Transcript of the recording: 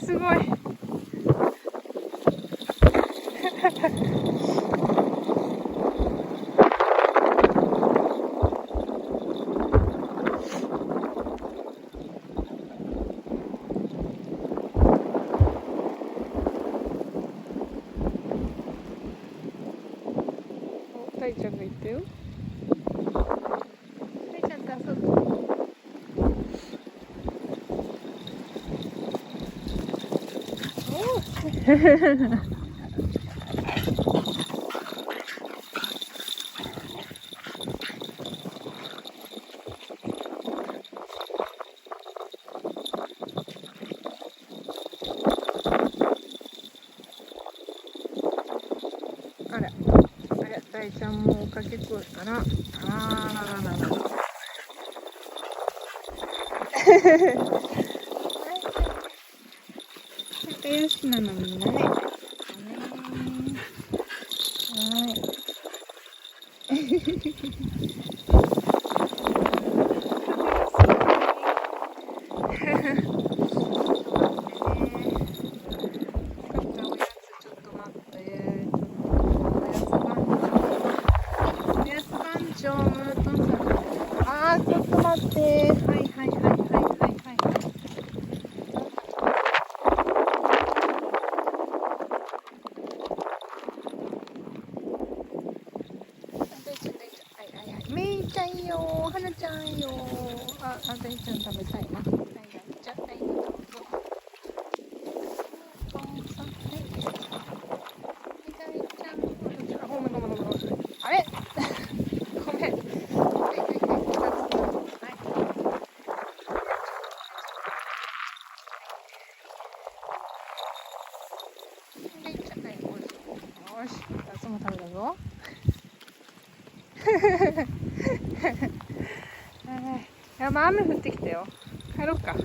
すごい。大ちゃんが言ったよ。大ちゃんと遊ぶ。あら、大ちゃんも追っかけっこだから、あららららら。仲良しなのみんなね。はいちょっと待って。めいちゃんよ、はなちゃんよ。大ちゃん食べたいな。じゃあ、どうぞ。ごめん。あれごめん。よし、2つも食べたぞ。やばい、雨降ってきたよ。帰ろうか。